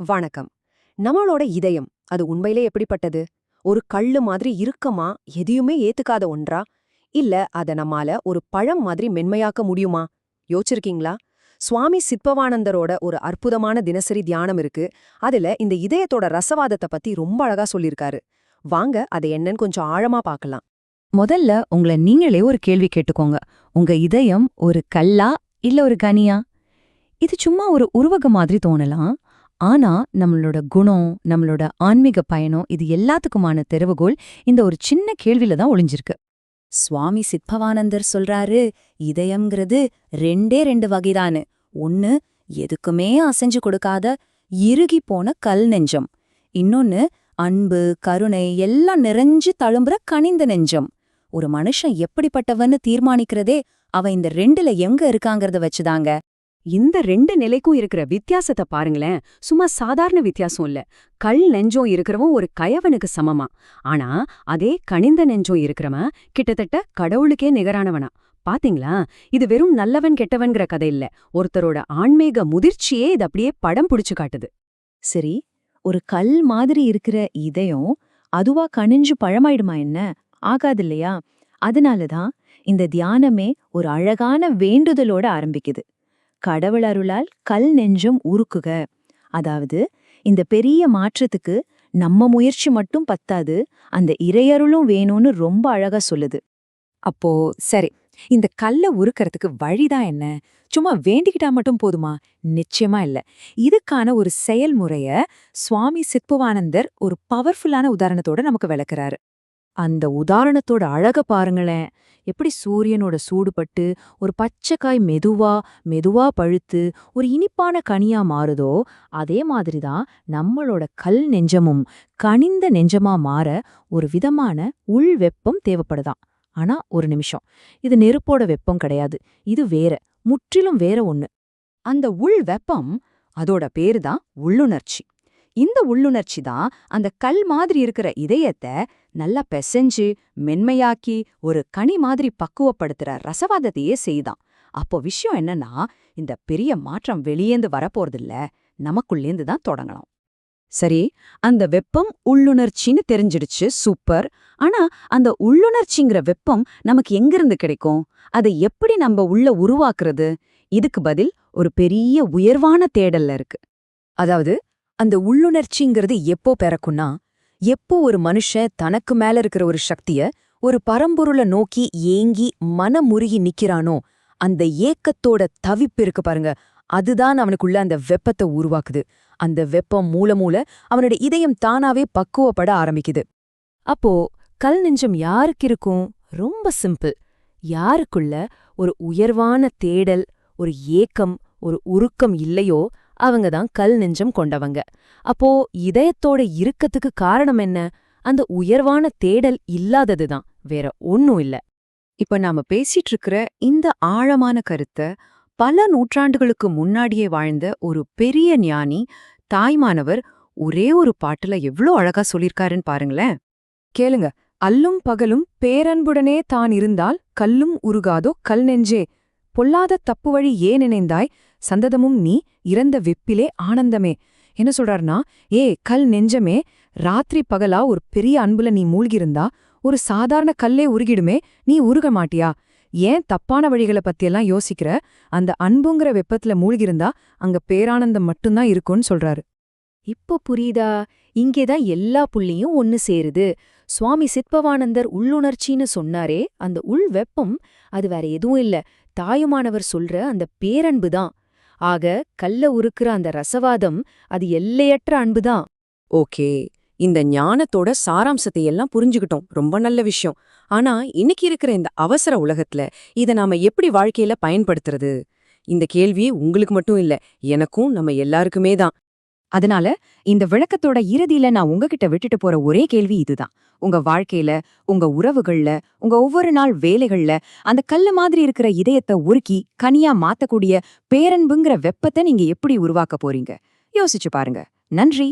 வணக்கம். நம்மளோட இதயம் அது உண்மையிலே எப்படிப்பட்டது? ஒரு கல்லு மாதிரி இறுக்கமா, எதையுமே ஏத்துக்காத ஒன்றா? இல்ல அத நம்மால ஒரு பழம் மாதிரி மென்மையாக்க முடியுமா? யோசிச்சிருக்கீங்களா? சுவாமி சித்பவானந்தரோட ஒரு அற்புதமான தினசரி தியானம் இருக்கு. அதுல இந்த இதயத்தோட ரசவாதத்தை பத்தி ரொம்ப அழகா சொல்லியிருக்காரு. வாங்க அதை என்னன்னு கொஞ்சம் ஆழமா பார்க்கலாம். முதல்ல உங்கள நீங்களே ஒரு கேள்வி கேட்டுக்கோங்க. உங்க இதயம் ஒரு கல்லா இல்ல ஒரு கனியா? இது சும்மா ஒரு உருவகம் மாதிரி தோணலாம். ஆனா நம்மளோட குணம், நம்மளோட ஆன்மீக பயணம் இது எல்லாத்துக்குமான திறவுகோல் இந்த ஒரு சின்ன கேள்வியில தான் ஒளிஞ்சிருக்கு. சுவாமி சித்பவானந்தர் சொல்றாரு, இதயம்ங்கிறது ரெண்டே ரெண்டு வகைதான்னு. ஒன்னு எதுக்குமே அசைஞ்சு கொடுக்காத இறுகி போன கல் நெஞ்சம். இன்னொன்னு அன்பு, கருணை எல்லாம் நிறைஞ்சு தழும்புற கனிந்த நெஞ்சம். ஒரு மனுஷன் எப்படிப்பட்டவன்னு தீர்மானிக்கிறதே அவன் இந்த ரெண்டுல எங்க இருக்காங்கறத வச்சுதாங்க. இந்த ரெண்டு நிலைக்கும் இருக்கிற வித்தியாசத்தை பாருங்களேன். சும்மா சாதாரண வித்தியாசம் இல்ல. கல் நெஞ்சம் இருக்கிறவன் ஒரு கயவனுக்கு சமமா. ஆனா அதே கனிந்த நெஞ்சம் இருக்கிறவன் கிட்டத்தட்ட கடவுளுக்கே நிகரானவனா. பாத்தீங்களா? இது வெறும் நல்லவன் கெட்டவன்கிற கதை இல்ல. ஒருத்தரோட ஆன்மீக முதிர்ச்சியே இது அப்படியே படம் பிடிச்சு காட்டுது. சரி, ஒரு கல் மாதிரி இருக்கிற இதயம் அதுவா கனிஞ்சு பழமாயிடுமா என்ன? ஆகாது இல்லையா? அதனாலதான் இந்த தியானமே ஒரு அழகான வேண்டுதலோட ஆரம்பிக்குது. கடவுள் அருளால் கல் நெஞ்சம் உருக்குக. அதாவது இந்த பெரிய மாற்றத்துக்கு நம்ம முயற்சி மட்டும் பத்தாது, அந்த இறையருளும் வேணும்னு ரொம்ப அழகா சொல்லுது. அப்போ சரி, இந்த கல்ல உருக்கறதுக்கு வழிதான் என்ன? சும்மா வேண்டிக்கிட்டா மட்டும் போதுமா? நிச்சயமா இல்ல. இதுக்கான ஒரு செயல்முறைய சுவாமி சித்பவானந்தர் ஒரு பவர்ஃபுல்லான உதாரணத்தோட நமக்கு விளக்குறாரு. அந்த உதாரணத்தோட அழக பாருங்களேன். எப்படி சூரியனோட சூடுபட்டு ஒரு பச்சைக்காய் மெதுவா மெதுவா பழுத்து ஒரு இனிப்பான கனியா மாறுதோ, அதே மாதிரிதான் நம்மளோட கல் நெஞ்சமும் கனிந்த நெஞ்சமா மாற ஒரு விதமான உள் வெப்பம் தேவைப்படுதாம். ஆனா ஒரு நிமிஷம், இது நெருப்போட வெப்பம் கிடையாது. இது வேற, முற்றிலும் வேற ஒண்ணு. அந்த உள் வெப்பம், அதோட பேருதான் உள்ளுணர்ச்சி. இந்த உள்ளுணர்ச்சி தான் அந்த கல் மாதிரி இருக்கிற இதயத்தை நல்லா பெசஞ்சு மென்மையாக்கி ஒரு கனி மாதிரி பக்குவப்படுத்துற ரசவாதத்தையே செய்தான். அப்போ விஷயம் என்னன்னா, இந்த பெரிய மாற்றம் வெளியேந்து வரப்போறதில்ல, நமக்குள்ளேந்து தான் தொடங்கலாம். சரி, அந்த வெப்பம் உள்ளுணர்ச்சின்னு தெரிஞ்சிடுச்சு, சூப்பர். ஆனா அந்த உள்ளுணர்ச்சிங்கிற வெப்பம் நமக்கு எங்கிருந்து கிடைக்கும்? அதை எப்படி நம்ம உள்ள உருவாக்குறது? இதுக்கு பதில் ஒரு பெரிய உயர்வான தேடல்ல இருக்கு. அதாவது அந்த உள்ளுணர்ச்சிங்கிறது எப்போ பிறக்கும்னா, எப்போ ஒரு மனுஷன் தனக்கு மேல இருக்கிற ஒரு சக்திய, ஒரு பரம்பொருளை நோக்கி ஏங்கி மனமுருகி நிக்கிறானோ, அந்த ஏக்கத்தோட தவிப்பு இருக்கு பாருங்க, அதுதான் அவனுக்குள்ள அந்த வெப்பத்தை உருவாக்குது. அந்த வெப்பம் மூல மூல அவனோட இதயம் தானாவே பக்குவப்பட ஆரம்பிக்குது. அப்போ கல் நெஞ்சம் யாருக்கு இருக்கும்? ரொம்ப சிம்பிள். யாருக்குள்ள ஒரு உயர்வான தேடல், ஒரு ஏக்கம், ஒரு உருக்கம் இல்லையோ அவங்க தான் கல் நெஞ்சம் கொண்டவங்க. அப்போ இதயத்தோட இறுக்கத்துக்கு காரணம் என்ன? அந்த உயர்வான தேடல் இல்லாததுதான், வேற ஒன்னும் இல்ல. இப்ப நாம பேசிட்டு இருக்கிற இந்த ஆழமான கருத்தை பல நூற்றாண்டுகளுக்கு முன்னாடியே வாழ்ந்த ஒரு பெரிய ஞானி, தாய்மானவர் ஒரே ஒரு பாட்டுல எவ்ளோ அழகா சொல்லிருக்காருன்னு பாருங்களேன். கேளுங்க. அல்லும் பகலும் பேரன்புடனே தான் இருந்தால் கல்லும் உருகாதோ கல் நெஞ்சே, பொல்லாத தப்பு வழி ஏன் நினைந்தாய், சந்ததமும் நீ இறந்த வெப்பிலே ஆனந்தமே. என்ன சொல்றாருன்னா, கல் நெஞ்சமே, ராத்திரி பகலா ஒரு பெரிய அன்புல நீ மூழ்கிருந்தா ஒரு சாதாரண கல்லே உருகிடுமே, நீ உருக மாட்டியா? ஏன் தப்பான வழிகளை பத்தியெல்லாம் யோசிக்கிற? அந்த அன்புங்கிற வெப்பத்துல மூழ்கிருந்தா அங்க பேரானந்தம் மட்டும்தான் இருக்கும்னு சொல்றாரு. இப்போ புரியுதா? இங்கேதான் எல்லா புள்ளியும் ஒன்னு சேருது. சுவாமி சித்பவானந்தர் உள்ளுணர்ச்சின்னு சொன்னாரே, அந்த உள் வெப்பம் அது வேற எதுவும் இல்ல, தாயுமானவர் சொல்ற அந்த பேரன்பு தான். ஆக கல்ல உருக்குற அந்த ரசவாதம் அது எல்லையற்ற அன்புதான். ஓகே, இந்த ஞானத்தோட சாராம்சத்தை எல்லாம் புரிஞ்சுக்கிட்டோம். ரொம்ப நல்ல விஷயம். ஆனா இன்னைக்கு இருக்கிற இந்த அவசர உலகத்துல இத நாம எப்படி வாழ்க்கையில பயன்படுத்துறது? இந்த கேள்வி உங்களுக்கு மட்டும் இல்ல, எனக்கும் நம்ம எல்லாருக்குமே தான். அதனால இந்த விளக்கத்தோட இறுதியில நான் உங்ககிட்ட விட்டுட்டு போற ஒரே கேள்வி இதுதான். உங்க வாழ்க்கையில, உங்க உறவுகள்ல, உங்க ஒவ்வொரு நாள் வேலைகள்ல அந்த கல்லு மாதிரி இருக்கிற இதயத்தை உருக்கி கனியா மாத்தக்கூடிய பேரன்புங்கிற வெப்பத்தை நீங்க எப்படி உருவாக்க போறீங்க? யோசிச்சு பாருங்க. நன்றி.